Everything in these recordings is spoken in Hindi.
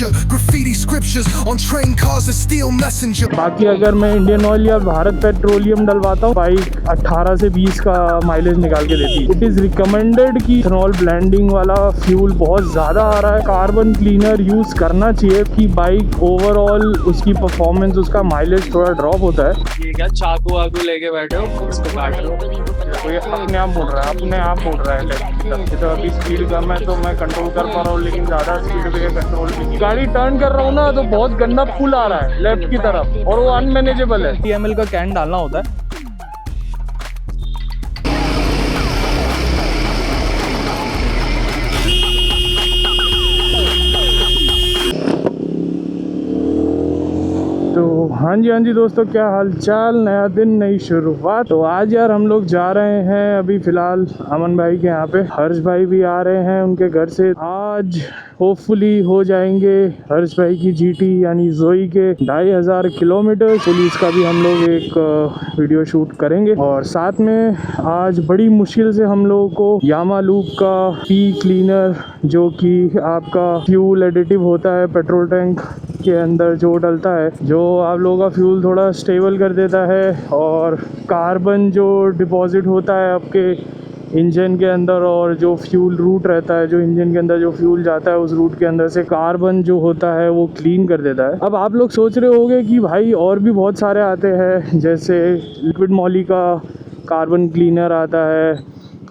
Avenger. Graffiti scriptures on train cars and steel messenger. बाकी अगर मैं इंडियन ऑयल या भारत पेट्रोलियम डलवाता हूँ, बाइक 18 से 20 का माइलेज निकाल के देती है। इट इज़ रिकमेंडेड कि इथेनॉल ब्लेंडिंग वाला फ्यूल बहुत ज़्यादा आ रहा है, कार्बन क्लीनर यूज़ करना चाहिए कि बाइक ओवरऑल उसकी परफॉर्मेंस, उसका माइलेज थोड़ा ड्रॉप होता है। ये क्या चाकू वाकू लेके बैठे हो, इसको काट रहे हो? तो ये अपने आप मुड़ रहा है, अपने आप मुड़ रहा है लेफ्ट की तरफ। तो अभी स्पीड कम है तो मैं कंट्रोल कर पा रहा हूँ, लेकिन ज़्यादा स्पीड पे कंट्रोल भी नहीं। गाड़ी टर्न कर रहा हूँ ना तो बहुत गंदा पुल आ रहा है लेफ्ट की तरफ और वो अनमैनेजेबल है। 30 ml का कैन डालना होता है। तो हाँ जी दोस्तों, क्या हाल चाल, नया दिन नई शुरुआत। तो आज यार हम लोग जा रहे हैं अभी फिलहाल अमन भाई के यहाँ पे। हर्ष भाई भी आ रहे हैं उनके घर से। आज होपफुली हो जाएंगे हर्ष भाई की जीटी यानी जोई के 2500 किलोमीटर। पुलिस का भी हम लोग एक वीडियो शूट करेंगे और साथ में आज बड़ी मुश्किल से हम लोगों को यामा लूप का पी क्लीनर, जो कि आपका फ्यूल एडिटिव होता है पेट्रोल टैंक के अंदर जो डलता है, जो आप लोगों का फ्यूल थोड़ा स्टेबल कर देता है और कार्बन जो डिपॉजिट होता है आपके इंजन के अंदर और जो फ्यूल रूट रहता है, जो इंजन के अंदर जो फ्यूल जाता है उस रूट के अंदर से कार्बन जो होता है वो क्लीन कर देता है। अब आप लोग सोच रहे होंगे कि भाई और भी बहुत सारे आते हैं, जैसे लिक्विड मॉली का कार्बन क्लीनर आता है,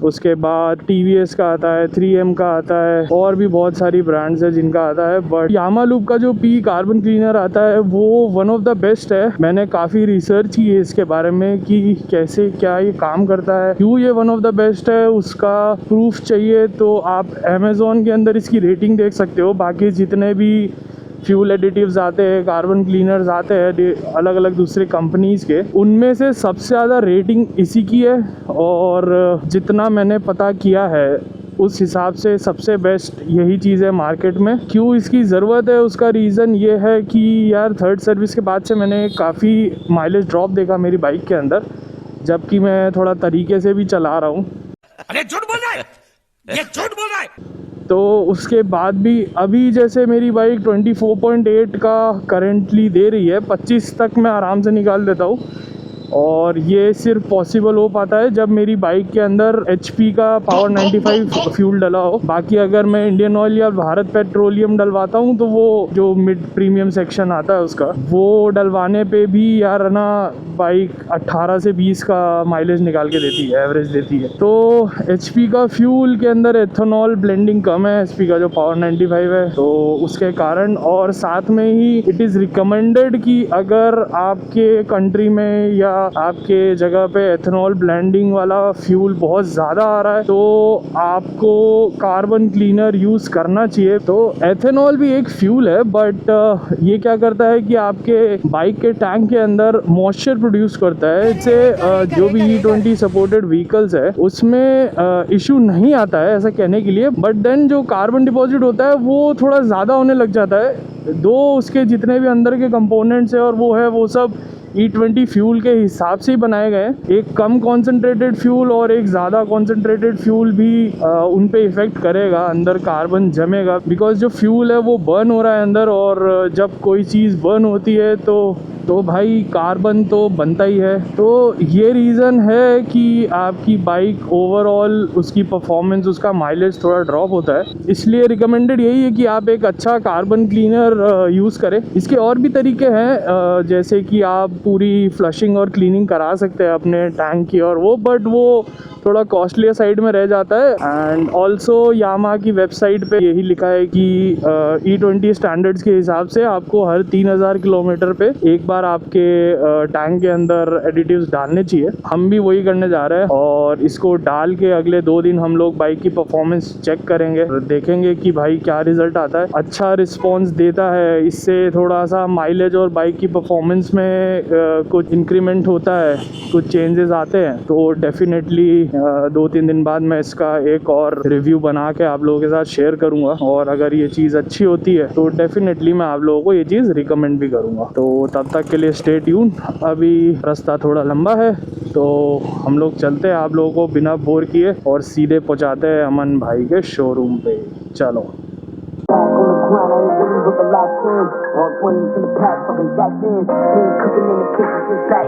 उसके बाद TVS का आता है, 3M का आता है, और भी बहुत सारी ब्रांड्स है जिनका आता है। बट यामा लूप का जो पी कार्बन क्लीनर आता है वो वन ऑफ द बेस्ट है। मैंने काफ़ी रिसर्च की है इसके बारे में कि कैसे क्या ये काम करता है, क्यों ये वन ऑफ द बेस्ट है। उसका प्रूफ चाहिए तो आप अमेज़ॉन के अंदर इसकी रेटिंग देख सकते हो। बाकी जितने भी फ्यूल एडिटिव्स आते हैं, कार्बन क्लीनर्स आते हैं अलग अलग दूसरे कंपनीज़ के, उनमें से सबसे ज़्यादा रेटिंग इसी की है। और जितना मैंने पता किया है उस हिसाब से सबसे बेस्ट यही चीज़ है मार्केट में। क्यों इसकी ज़रूरत है, उसका रीज़न ये है कि यार थर्ड सर्विस के बाद से मैंने काफ़ी माइलेज ड्रॉप देखा मेरी बाइक के अंदर, जबकि मैं थोड़ा तरीके से भी चला रहा हूँ। अरे झूठ बोल रहा है, ये झूठ बोल रहा है। तो उसके बाद भी अभी जैसे मेरी बाइक 24.8 का करंटली दे रही है, 25 तक मैं आराम से निकाल देता हूँ। और ये सिर्फ पॉसिबल हो पाता है जब मेरी बाइक के अंदर HP का पावर 95 फ्यूल डला हो। बाकी अगर मैं इंडियन ऑयल या भारत पेट्रोलियम डलवाता हूँ तो वो जो मिड प्रीमियम सेक्शन आता है उसका, वो डलवाने पे भी यार ना बाइक 18 से 20 का माइलेज निकाल के देती है, एवरेज देती है। तो HP का फ्यूल के अंदर एथेनॉल ब्लेंडिंग कम है HP का जो पावर 95 है, तो उसके कारण। और साथ में ही इट इज़ रिकमेंडेड कि अगर आपके कंट्री में या आपके जगह पे एथेनॉल ब्लेंडिंग वाला फ्यूल बहुत ज़्यादा आ रहा है तो आपको कार्बन क्लीनर यूज़ करना चाहिए। तो एथेनॉल भी एक फ्यूल है, बट ये क्या करता है कि आपके बाइक के टैंक के अंदर मॉइस्चर प्रोड्यूस करता है। इससे जो भी E20 सपोर्टेड व्हीकल्स है उसमें इशू नहीं आता है ऐसा कहने के लिए, बट देन जो कार्बन डिपॉजिट होता है वो थोड़ा ज़्यादा होने लग जाता है। दो उसके जितने भी अंदर के कंपोनेंट्स है और वो सब E20 फ्यूल के हिसाब से ही बनाए गए। एक कम कॉन्सेंट्रेटेड फ्यूल और एक ज़्यादा कॉन्सेंट्रेटेड फ्यूल भी उन पे इफ़ेक्ट करेगा, अंदर कार्बन जमेगा, बिकॉज जो फ्यूल है वो बर्न हो रहा है अंदर। और जब कोई चीज़ बर्न होती है तो भाई कार्बन तो बनता ही है। तो ये रीज़न है कि आपकी बाइक ओवरऑल उसकी परफॉर्मेंस, उसका माइलेज थोड़ा ड्रॉप होता है। इसलिए रिकमेंडेड यही है कि आप एक अच्छा कार्बन क्लीनर यूज़ करें। इसके और भी तरीके हैं, जैसे कि आप पूरी फ्लशिंग और क्लीनिंग करा सकते हैं अपने टैंक की और वो, बट वो थोड़ा कॉस्टली साइड में रह जाता है। एंड ऑल्सो यामा की वेबसाइट पे यही लिखा है कि E20 स्टैंडर्ड्स के हिसाब से आपको हर 3000 किलोमीटर पे एक बार आपके टैंक के अंदर एडिटिव्स डालने चाहिए। हम भी वही करने जा रहे हैं और इसको डाल के अगले 2 दिन हम लोग बाइक की परफॉर्मेंस चेक करेंगे, देखेंगे कि भाई क्या रिजल्ट आता है। अच्छा रिस्पॉन्स देता है, इससे थोड़ा सा माइलेज और बाइक की परफॉर्मेंस में कुछ इंक्रीमेंट होता है, कुछ चेंजेस आते हैं, तो डेफिनेटली 2-3 दिन बाद मैं इसका एक और रिव्यू बना के आप लोगों के साथ शेयर करूंगा। और अगर ये चीज़ अच्छी होती है तो डेफिनेटली मैं आप लोगों को ये चीज़ रिकमेंड भी करूंगा। तो तब तक के लिए स्टे ट्यून। अभी रास्ता थोड़ा लंबा है तो हम लोग चलते हैं आप लोगों को बिना बोर किए और सीधे पहुंचाते हैं अमन भाई के शोरूम पे। चलो। तो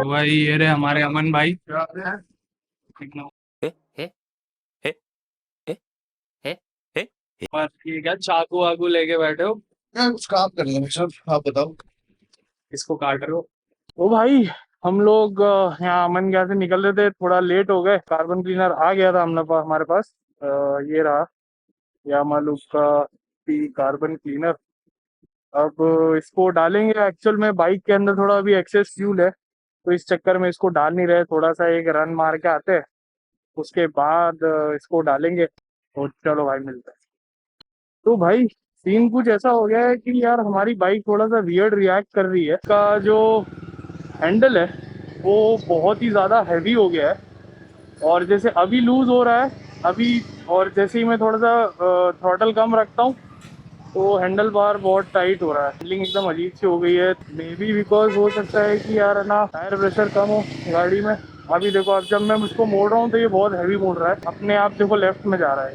भाई ये रहे हमारे अमन भाई। और ये क्या चाकू वाकू लेके बैठे हो? कुछ काम कर लेंगे सर, आप बताओ। इसको काट रहे हो? ओ भाई, हम लोग यहाँ अमन गया से निकल रहे थे, थोड़ा लेट हो गए। कार्बन क्लीनर आ गया था हमारे पास। ये रहा यामालू का कार्बन क्लीनर। अब इसको डालेंगे। एक्चुअल में बाइक के अंदर थोड़ा अभी एक्सेस फ्यूल है, तो इस चक्कर में इसको डाल नहीं रहे। थोड़ा सा एक रन मार के आते हैं, उसके बाद इसको डालेंगे। तो चलो भाई, मिलते हैं। तो भाई सीन कुछ ऐसा हो गया है कि यार हमारी बाइक थोड़ा सा वियर्ड रिएक्ट कर रही है। इसका जो हैंडल है वो बहुत ही ज़्यादा हैवी हो गया है, और जैसे अभी लूज़ हो रहा है अभी, और जैसे ही मैं थोड़ा सा थ्रॉटल कम रखता हूँ तो हैंडल बार बहुत टाइट हो रहा है। हैंडलिंग एकदम अजीब सी हो गई है। मे बी बिकॉज हो सकता है कि यार ना टायर प्रेशर कम हो गाड़ी में। अभी देखो, अब जब मैं उसको मोड़ रहा हूँ तो ये बहुत हैवी मोड़ रहा है अपने आप। देखो लेफ्ट में जा रहा है,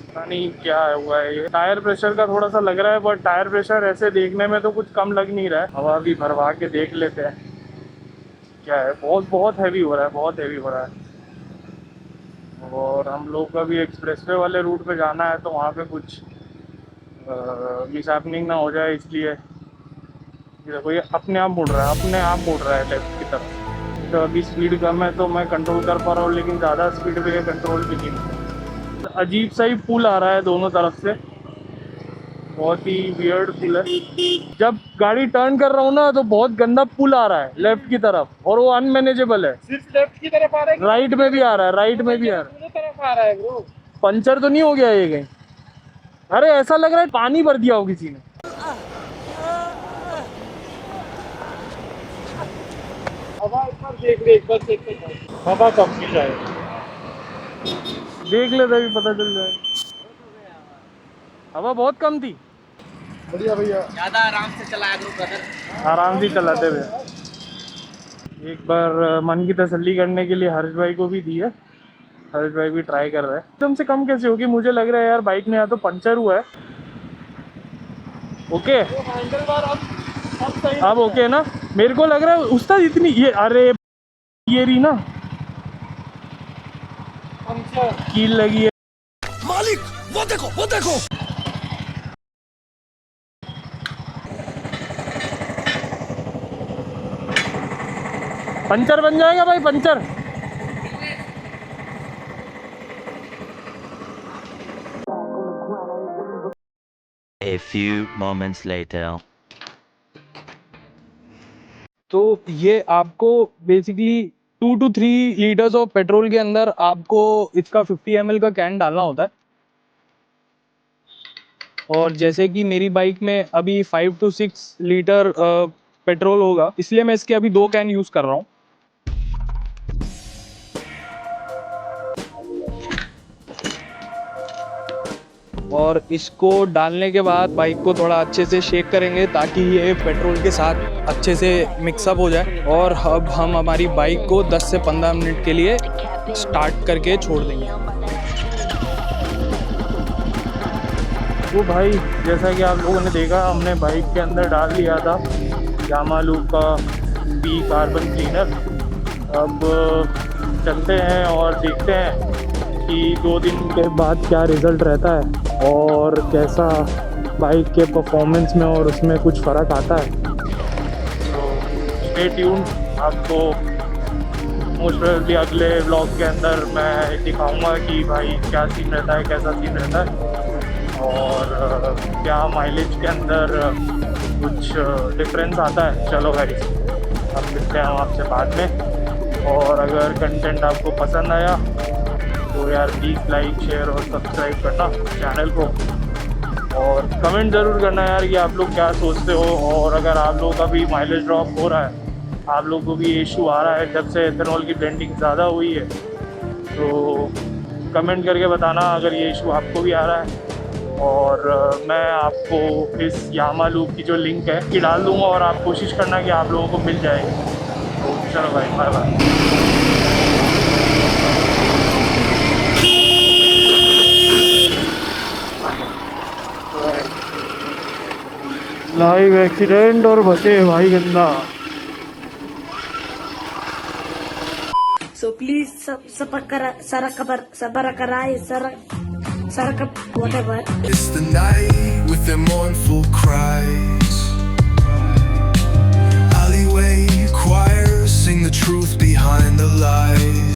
पता नहीं क्या हुआ है। ये टायर प्रेशर का थोड़ा सा लग रहा है, बट टायर प्रेशर ऐसे देखने में तो कुछ कम लग नहीं रहा है। हवा भी भरवा के देख लेते हैं क्या है। बहुत बहुत हैवी हो रहा है, बहुत हैवी हो रहा है। और हम लोग का भी एक्सप्रेसवे वाले रूट पे जाना है, तो वहाँ पे कुछ मिसहैपनिंग ना हो जाए, इसलिए ये देखो ये अपने आप मुड़ रहा है, अपने आप मुड़ रहा है लेफ्ट की तरफ। तो अभी स्पीड कम है तो मैं कंट्रोल कर पा रहा हूँ, लेकिन ज़्यादा स्पीड पे ये कंट्रोल भी नहीं। अजीब सा ही पुल आ रहा है दोनों तरफ से, बहुत ही वियर्ड पुल है। जब गाड़ी टर्न कर रहा हूँ ना तो बहुत गंदा पुल आ रहा है लेफ्ट की तरफ, और वो अनमैनेजेबल है। सिर्फ लेफ्ट की तरफ आ रहा है? राइट में भी आ रहा है, राइट में भी आ रहा है। दोनों तरफ आ रहा है ब्रो। पंचर तो नहीं हो गया ये कहीं? अरे ऐसा लग रहा है पानी भर दिया हो किसी ने। हवा एक बार देख ले, एक बार चेक कर। हवा कम की जाए, देख ले तभी पता चल जाए। हवा बहुत कम थी। बढ़िया भैया, ज्यादा आराम से चलाया करो ब्रदर। आराम से चलाते हुए। एक बार मन की तसल्ली करने के लिए हर्ष भाई को भी दी है। हर्ष भाई भी ट्राई कर रहा है। एकदम से कम कैसे होगी? मुझे लग रहा है यार बाइक में या तो पंचर हुआ है। ओके, हैंडल बार अब सही अब ओके ना? मेरे को लग रहा है उसका इतनी ये, अरे ये रही ना पंचर। कील लगी है। मालिक वो देखो, वो देखो। पंचर बन जाएगा भाई, puncture. A few moments later. तो ये आपको basically 2 to 3 litres of petrol के अंदर आपको इसका 50 ml का कैन डालना होता है। और जैसे कि मेरी बाइक में अभी 5 to 6 लीटर पेट्रोल होगा, इसलिए मैं इसके अभी 2 कैन यूज़ कर रहा हूँ। और इसको डालने के बाद बाइक को थोड़ा अच्छे से शेक करेंगे ताकि ये पेट्रोल के साथ अच्छे से मिक्सअप हो जाए। और अब हम हमारी बाइक को 10 से 15 मिनट के लिए स्टार्ट करके छोड़ देंगे। तो भाई जैसा कि आप लोगों ने देखा, हमने बाइक के अंदर डाल दिया था यामालू का कार्बन क्लीनर। अब चलते हैं और देखते हैं कि 2 दिन के बाद क्या रिज़ल्ट रहता है और कैसा बाइक के परफॉर्मेंस में और उसमें कुछ फ़र्क आता है। तो स्टे ट्यून्ड, आपको मोस्ट प्रोबेबली अगले व्लॉग के अंदर मैं दिखाऊंगा कि भाई क्या सीन रहता है, कैसा सीन रहता है, और क्या माइलेज के अंदर कुछ डिफरेंस आता है। चलो भाई, अब मिलते हैं हम आपसे बाद में। और अगर कंटेंट आपको पसंद आया तो यार प्लीज़ लाइक, शेयर और सब्सक्राइब करना चैनल को, और कमेंट ज़रूर करना यार कि आप लोग क्या सोचते हो। और अगर आप लोगों का भी माइलेज ड्रॉप हो रहा है, आप लोगों को भी इशू आ रहा है जब से एथेनॉल की ब्लेंडिंग ज़्यादा हुई है, तो कमेंट करके बताना अगर ये इशू आपको भी आ रहा है। और मैं आपको इस यामालू की जो लिंक है कि डाल दूँगा, और आप कोशिश करना कि आप लोगों को मिल जाए। तो चलो भाई, बाय बाय। लाइव एक्सीडेंट और बचे भाई गंदा। So please sabara karai whatever. It's the night with their mournful cries. Alleyway choirs sing the truth behind the lies.